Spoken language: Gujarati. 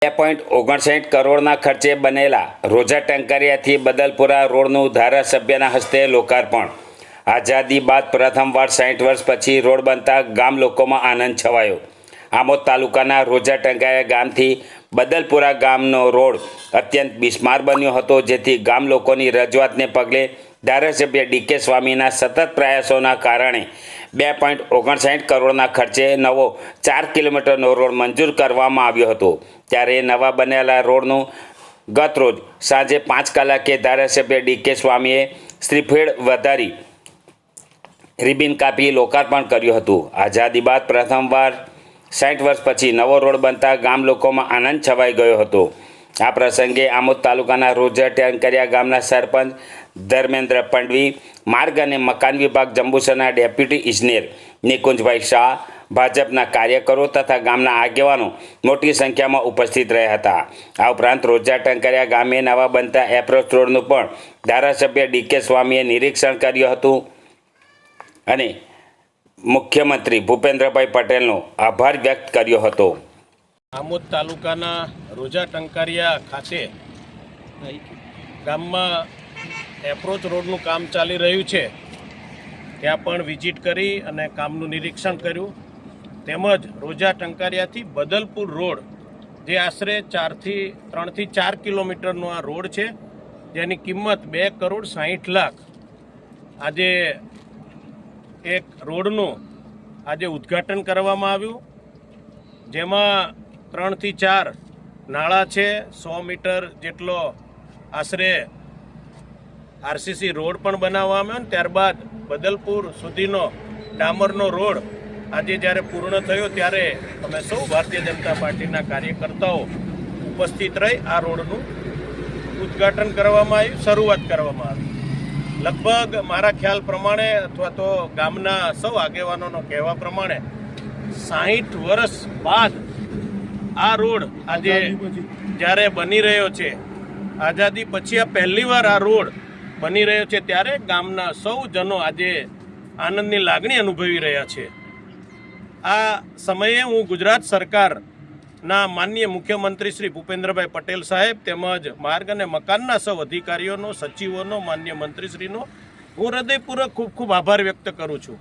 2.59 કરોડના ખર્ચે બનેલા રોજા ટંકારિયાથી બદલપુરા રોડનું ધારાસભ્યના હસ્તે લોકાર્પણ। આઝાદી બાદ પ્રથમવાર 60 વર્ષ પછી રોડ બનતા ગામ લોકોમાં આનંદ છવાયો। આમોદ તાલુકાના રોજા ટંકારિયા ગામથી બદલપુરા ગામનો રોડ અત્યંત બિસ્માર બન્યો હતો, જેથી ગામ લોકોની રજૂઆતને પગલે ધારાસભ્ય ડીકે સ્વામીના સતત પ્રયાસોના કારણે 2.59 કરોડના ખર્ચે નવો 4 કિલોમીટરનો રોડ મંજૂર કરવામાં આવ્યો હતો। ત્યારે નવા બનેલા રોડનું ગતરોજ સાંજે 5 કલાકે ધારાસભ્ય ડીકે સ્વામીએ શ્રીફળ વધારી રિબિન કાપી લોકાર્પણ કર્યું હતું। આઝાદી બાદ પ્રથમવાર 60 વર્ષ પછી નવો રોડ બનતા ગામ લોકોમાં આનંદ છવાઈ ગયો હતો। આ પ્રસંગે આમોદ તાલુકાના રોજા ટંકારિયા ગામના સરપંચ ધર્મેન્દ્ર પંડવી, માર્ગ અને મકાન વિભાગ જંબુસરના ડેપ્યુટી ઇજનેર નિકુંજભાઈ શાહ, ભાજપના કાર્યકરો તથા ગામના આગેવાનો મોટી સંખ્યામાં ઉપસ્થિત રહ્યા હતા। આ ઉપરાંત રોજા ટંકારિયા ગામે નવા બનતા એપ્રોચ રોડનું પણ ધારાસભ્ય ડીકે સ્વામીએ નિરીક્ષણ કર્યું હતું અને મુખ્યમંત્રી ભૂપેન્દ્રભાઈ પટેલનો આભાર વ્યક્ત કર્યો હતો। આમોદ તાલુકાના રોજા ટંકારિયા ખાતે ગામમાં એપ્રોચ રોડનું કામ ચાલી રહ્યું છે, ત્યાં પણ વિઝિટ કરી અને કામનું નિરીક્ષણ કર્યું। તેમજ રોજા ટંકારિયાથી બદલપુર રોડ, જે આશરે 3 થી 4 કિલોમીટરનો આ રોડ છે, જેની કિંમત 2,60,00,000 આજે એક રોડનું આજે ઉદ્ઘાટન કરવામાં આવ્યું, જેમાં 3 થી 4 નાળા છે, 100 મીટર જેટલો આશરે આરસીસી રોડ પણ બનાવવામાં આવ્યો। ત્યારબાદ બદલપુર સુધીનો ડામરનો રોડ આજે જ્યારે પૂર્ણ થયો ત્યારે અમે સૌ ભારતીય જનતા પાર્ટીના કાર્યકર્તાઓ ઉપસ્થિત રહી આ રોડનું ઉદ્ઘાટન કરવામાં આવ્યું, શરૂઆત કરવામાં આવી। લગભગ મારા ખ્યાલ પ્રમાણે અથવા તો ગામના સૌ આગેવાનોનો કહેવા પ્રમાણે 60 વર્ષ બાદ આ રોડ આજે જ્યારે બની રહ્યો છે, આઝાદી પછી આ પહેલીવાર આ રોડ બની રહ્યો છે, ત્યારે ગામના સૌ જનો આજે આનંદની લાગણી અનુભવી રહ્યા છે। આ સમયે હું ગુજરાત સરકારના માનનીય મુખ્યમંત્રી શ્રી ભૂપેન્દ્રભાઈ પટેલ સાહેબ તેમજ માર્ગ અને મકાનના સૌ અધિકારીઓનો, સચિવોનો, માનનીય મંત્રીશ્રીનો હું હૃદયપૂર્વક ખૂબ ખૂબ આભાર વ્યક્ત કરું છું।